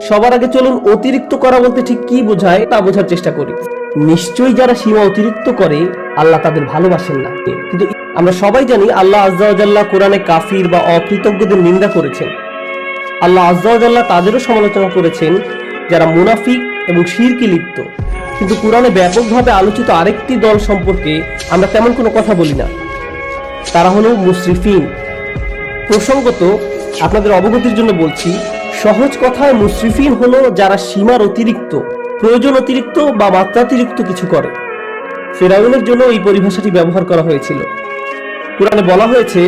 সবার আগে চলুন অতিরিক্ত করা বলতে ঠিক কি বোঝায় তা বোঝার চেষ্টা করি। নিশ্চয়ই যারা সীমা অতিরিক্ত করে আল্লাহ তাদের ভালোবাসেন না। কিন্তু আমরা সবাই জানি আল্লাহ আজ্জা ওয়া জাল্লা কোরআনে কাফির বা অকৃতজ্ঞদের নিন্দা করেছেন। আল্লাহ আজ্জা ওয়া জাল্লা তাদেরও সমালোচনা করেছেন যারা মুনাফিক এবং শিরকে লিপ্ত। কিন্তু কোরআনে ব্যাপকভাবে আলোচিত আরেকটি দল সম্পর্কে আমরা তেমন কোনো কথা বলি না, তারা হলো মুসরিফিন। প্রসঙ্গত আপনাদের অবগতির জন্য বলছি, সহজ কথায় মুসরিফিন হলো যারা সীমার অতিরিক্ত, প্রয়োজন অতিরিক্ত বা মাত্রাতিরিক্ত কিছু করে। ফিরআউনের জন্য এই পরিভাষাটি ব্যবহার করা হয়েছিল। কোরআনে বলা হয়েছে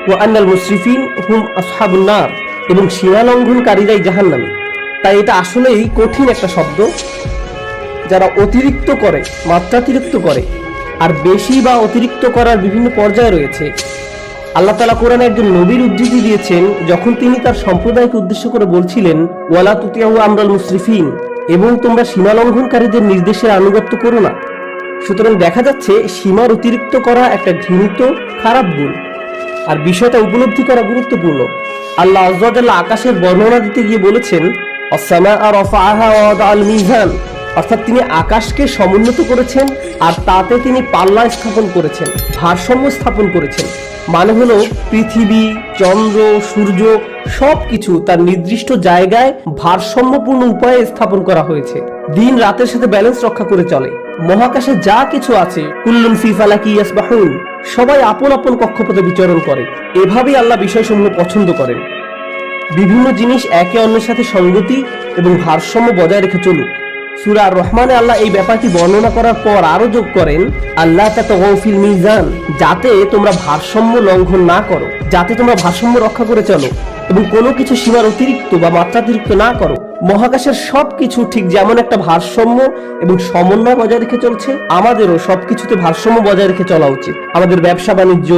ওয়া আন্নাল মুসরিফিন হুম আসহাবুন নার, এবং সীমা লঙ্ঘনকারীরাই জাহান্নামী। তাই এটা আসলেই কঠিন একটা শব্দ। যারা অতিরিক্ত করে, মাত্রাতিরিক্ত করে, আর বেশি বা অতিরিক্ত করার বিভিন্ন পর্যায় রয়েছে। আল্লাহ তাআলা কোরআনে একজন নবীর উদ্ধৃতি দিয়েছেন যখন তিনি তার সম্প্রদায়কে উদ্দেশ্য করে বলছিলেন ওয়ালা তুতিউ আমরাল মুসরিফিন, এবং তোমরা সীমা লঙ্ঘনকারীদের নির্দেশের আনুগত্য করো না। সুতরাং দেখা যাচ্ছে সীমার অতিরিক্ত করা একটা ঘৃণিত খারাপ গুণ, আর বিষয়টা উপলব্ধি করা গুরুত্বপূর্ণ। আল্লাহ আজ্জা ওয়া জাল্লা আকাশের বর্ণনা দিতে গিয়ে বলেছেন আস-সামাআ রাফাআহা ওয়া ওয়াদাআল মিজান, অর্থাৎ তিনি আকাশকে সমুন্নত করেছেন আর তাতে তিনি পাল্লা স্থাপন করেছেন, ভারসাম্য স্থাপন করেছেন। মানে হলো পৃথিবী, চন্দ্র, সূর্য সবকিছু তার নির্দিষ্ট জায়গায় ভারসাম্যপূর্ণ উপায়ে স্থাপন করা হয়েছে। দিন রাতের সাথে ব্যালেন্স রক্ষা করে চলে। মহাকাশে যা কিছু আছে কুল্লুন ফি ফালাকি ইয়াসবাহুন, সবাই আপন আপন কক্ষপথে বিচরণ করে। এভাবেই আল্লাহ বিষয়সমূহ পছন্দ করেন। বিভিন্ন জিনিস একে অন্যের সাথে সঙ্গতি এবং ভারসাম্য বজায় রেখে চলুক। সূরা আর রহমানে আল্লাহ এই ব্যাপারটি বর্ণনা করার পর আরো যোগ করেন আল্লাহ তাতাগাউ ফিল মিজান, যাতে তোমরা ভারসাম্য লঙ্ঘন না করো, যাতে তোমরা ভারসাম্য রক্ষা করে চলো এবং কোনো কিছু সীমার অতিরিক্ত বা মাত্রাতিরিক্ত না করো। মহাকাশের সবকিছু ঠিক যেমন একটা ভারসাম্য এবং সমন্বয় বজায় রেখে চলছে, আমাদেরও সবকিছুতে ভারসাম্য বজায় রেখে চলা উচিত। আমাদের ব্যবসা বাণিজ্য,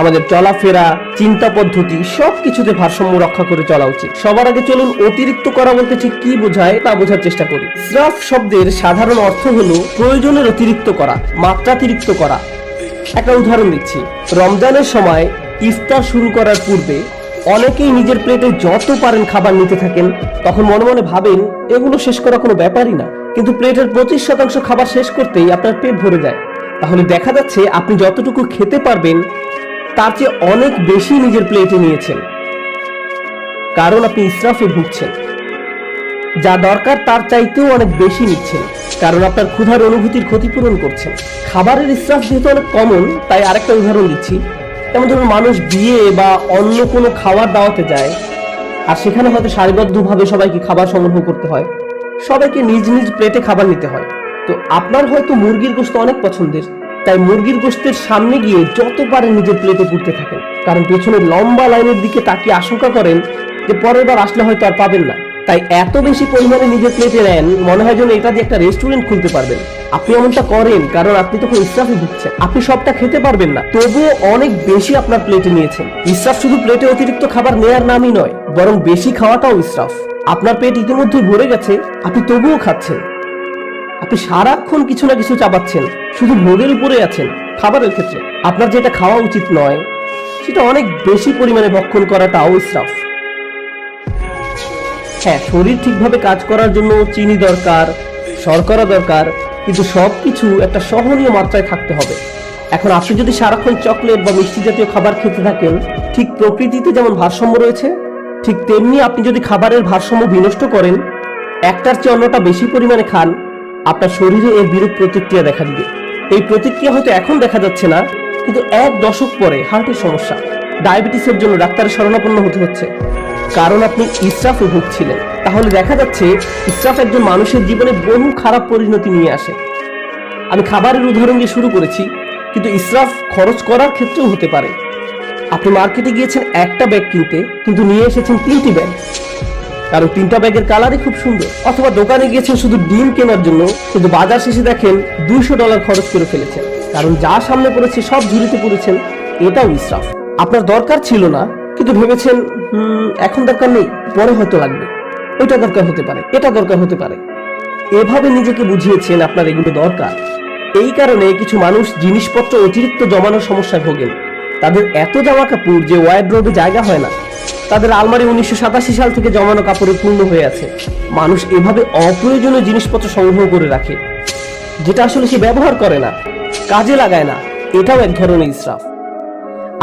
আমাদের চলাফেরা, চিন্তা পদ্ধতি সবকিছুতে ভারসাম্য রক্ষা করে চলা উচিত। সবার আগে চলুন অতিরিক্ত করা বলতে ঠিক কি বোঝায় তা বোঝার চেষ্টা করি। ইসরাফ শব্দের সাধারণ অর্থ হলো প্রয়োজনের অতিরিক্ত করা, মাত্রাতিরিক্ত করা। একটা উদাহরণ দিচ্ছি, রমজানের সময় ইফতার শুরু করার পূর্বে অনেকেই নিজের প্লেটে যত পারেন খাবার নিতে থাকেন। তখন মনে মনে ভাবেন এগুলো শেষ করা কোনো ব্যাপারই না, কিন্তু প্লেটের 25% খাবার শেষ করতেই আপনার পেট ভরে যায়। তাহলে দেখা যাচ্ছে আপনি যতটুকু খেতে পারবেন তার চেয়ে অনেক বেশি নিজের প্লেটে নিয়েছেন, কারণ আপনি ইসরাফে ভুগছেন। যা দরকার তার চাইতেও অনেক বেশি নিচ্ছেন, কারণ আপনার ক্ষুধার অনুভূতির ক্ষতিপূরণ করছেন। খাবারের ইসরাফ যেহেতু অনেক কমন, তাই আরেকটা উদাহরণ দিচ্ছি। যেমন ধরুন, মানুষ বিয়ে বা অন্য কোনো খাওয়ার দাওয়াতে যায়, আর সেখানে হয়তো সারিবদ্ধভাবে সবাইকে খাবার সংগ্রহ করতে হয়, সবাইকে নিজ নিজ প্লেটে খাবার নিতে হয়। তো আপনার হয়তো মুরগির গোশত অনেক পছন্দের, তাই মুরগির গোশতের সামনে গিয়ে যত পারেন নিজের প্লেটে পুরতে থাকেন, কারণ পেছনে লম্বা লাইনের দিকে তাকিয়ে আশঙ্কা করেন যে পরের বার আসলে হয়তো আর পাবেন না। তাই এত বেশি পরিমাণে নিজের প্লেটে নেন, মনে হয় যেন এটা দিয়ে একটা রেস্টুরেন্ট খুলতে পারবেন। আপনি এমনটা করেন কারণ আপনি তখন ইসরাফে ভুগছেন। আপনি সবটা খেতে পারবেন না, তবুও অনেক বেশি আপনার প্লেটে নিয়েছেন। ইসরাফ শুধু প্লেটে অতিরিক্ত খাবার নেয়ার নামই নয়, বরং বেশি খাওয়াটাও ইসরাফ। আপনার পেট ইতিমধ্যে ভরে গেছে, আপনি তবুও খাচ্ছেন। আপনি সারাক্ষণ কিছু না কিছু চাবাচ্ছেন, শুধু ভোগের উপরে আছেন। খাবারের ক্ষেত্রে আপনার যেটা খাওয়া উচিত নয় সেটা অনেক বেশি পরিমাণে ভক্ষণ করাটাও ইসরাফ। হ্যাঁ, শরীর ঠিকভাবে কাজ করার জন্য চিনি দরকার, শর্করা দরকার, কিন্তু সবকিছু একটা সহনীয় মাত্রায় থাকতে হবে। এখন আপনি যদি সারাক্ষণ চকলেট বা মিষ্টি জাতীয় খাবার খেতে থাকেন, ঠিক প্রকৃতিতে যেমন ভারসাম্য রয়েছে, ঠিক তেমনি আপনি যদি খাবারের ভারসাম্য বিনষ্ট করেন, একটার চেয়ে অন্যটা বেশি পরিমাণে খান, আপনার শরীরে এর বিরূপ প্রতিক্রিয়া দেখা দিবে। এই প্রতিক্রিয়া হয়তো এখন দেখা যাচ্ছে না, কিন্তু 1 দশক পরে হার্টের সমস্যা, ডায়াবেটিসের জন্য ডাক্তারের শরণাপন্ন হতে হচ্ছে, কারণ আপনি ইসরাফে ভুগছিলেন। তাহলে দেখা যাচ্ছে ইসরাফ একজন মানুষের জীবনে বহু খারাপ পরিণতি নিয়ে আসে। আমি খাবারের উদাহরণ দিয়ে শুরু করেছি, কিন্তু ইসরাফ খরচ করার ক্ষেত্রেও হতে পারে। আপনি মার্কেটে গিয়েছেন একটা ব্যাগ কিনতে, কিন্তু নিয়ে এসেছেন 3টি ব্যাগ, কারণ 3টা ব্যাগের কালারই খুব সুন্দর। অথবা দোকানে গিয়েছেন শুধু ডিম কেনার জন্য, কিন্তু বাজার শেষে দেখেন $200 খরচ করে ফেলেছেন, কারণ যা সামনে পড়েছে সব ঝুড়িতে পড়েছেন। এটাও ইসরাফ। আপনার দরকার ছিল না, কিন্তু ভেবেছেন এখন দরকার নেই, পরে হয়তো লাগবে। ওইটা দরকার হতে পারে, এটা দরকার হতে পারে। এভাবে নিজেকে বুঝিয়েছেন আপনার এগুলো দরকার। এই কারণে কিছু মানুষ জিনিসপত্র অতিরিক্ত জমানোর সমস্যায় ভোগেন। তাদের এত জামা কাপড় যে ওয়ারড্রোবে জায়গা হয় না। তাদের আলমারি 1987 সাল থেকে জমানো কাপড়ে পূর্ণ হয়ে আছে। মানুষ এভাবে অপ্রয়োজনীয় জিনিসপত্র সংগ্রহ করে রাখে, যেটা আসলে সে ব্যবহার করে না, কাজে লাগায় না। এটাও এক ধরনের ইসরাফ।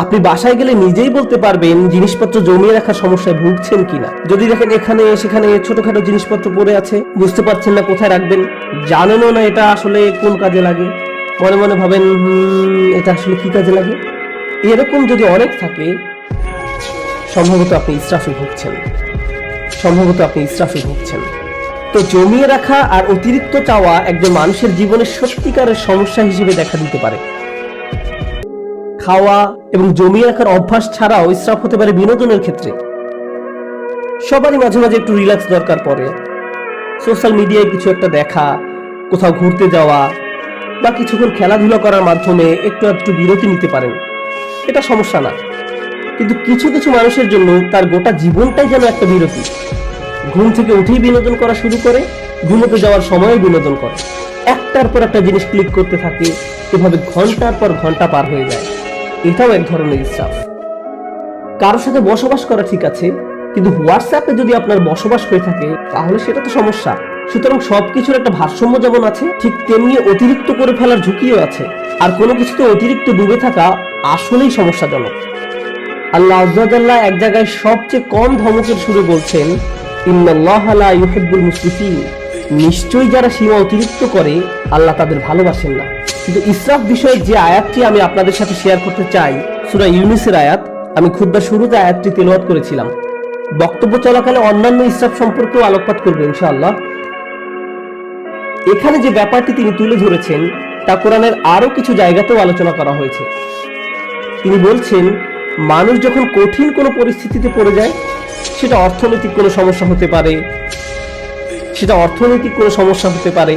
আপনি বাসায় গেলে নিজেই বলতে পারবেন জিনিসপত্র জমিয়ে রাখার সমস্যায় ভুগছেন কিনা। যদি দেখেন এখানে সেখানে ছোটখাটো জিনিসপত্র পড়ে আছে, বুঝতে পারছেন না কোথায় রাখবেন, জানেনও না এটা আসলে কোন কাজে লাগে, মনে মনে ভাবেন এটা আসলে কি কাজে লাগে, এরকম যদি অনেক থাকে, সম্ভবত আপনি ইসরাফে ভুগছেন। তো জমিয়ে রাখা আর অতিরিক্ত চাওয়া একজন মানুষের জীবনের সত্যিকারের সমস্যা হিসেবে দেখা দিতে পারে। খাওয়া এবং জমিয়ে রাখার অভ্যাস ছাড়াও ইসরাফ হতে পারে বিনোদনের ক্ষেত্রে। সবারই মাঝে মাঝে একটু রিল্যাক্স দরকার পড়ে। সোশ্যাল মিডিয়ায় কিছু একটা দেখা, কোথাও ঘুরতে যাওয়া বা কিছুক্ষণ খেলাধুলা করার মাধ্যমে একটু বিরতি নিতে পারেন, এটা সমস্যা না। কিন্তু কিছু কিছু মানুষের জন্য তার গোটা জীবনটাই যেন একটা বিরতি। ঘুম থেকে উঠেই বিনোদন করা শুরু করে, ঘুমোতে যাওয়ার সময় বিনোদন করে, একটার পর একটা জিনিস ক্লিক করতে থাকে, এভাবে ঘন্টার পর ঘন্টা পার হয়ে যায়। এটাও এক ধরনের ইসরাফ। কারোর সাথে বসবাস করা ঠিক আছে, কিন্তু হোয়াটসঅ্যাপে যদি আপনার বসবাস হয়ে থাকে তাহলে সেটা তো সমস্যা। সুতরাং সবকিছুর একটা ভারসাম্য যেমন আছে, ঠিক তেমনি অতিরিক্ত করে ফেলার ঝুঁকিও আছে। আর কোনো কিছুতে অতিরিক্ত ডুবে থাকা আসলেই সমস্যাজনক। আল্লাহ আযজা ওয়া জাল্লা এক জায়গায় সবচেয়ে কম ধমকের সুরে বলছেন, ইন্নাল্লাহা লা ইউহিব্বুল মুসরিফিন, নিশ্চয়ই যারা সীমা অতিরিক্ত করে আল্লাহ তাদের ভালোবাসেন না। কিন্তু ইসরাফ বিষয়ে যে আয়াতটি আমি আপনাদের সাথে শেয়ার করতে চাই, সূরা ইউনূসের আয়াত। আমি খুতবার শুরুতে আয়াতটি তেলাওয়াত করেছিলাম। বক্তব্য চলাকালে অন্যান্য ইসরাফ সম্পর্কেও আলোকপাত করব ইনশাআল্লাহ। এখানে যে ব্যাপারটি তিনি তুলে ধরেছেন তা কোরআনের আরো কিছু জায়গাতেও আলোচনা করা হয়েছে। তিনি বলছেন, মানুষ যখন কঠিন কোনো পরিস্থিতিতে পড়ে যায়, সেটা অর্থনৈতিক কোনো সমস্যা হতে পারে,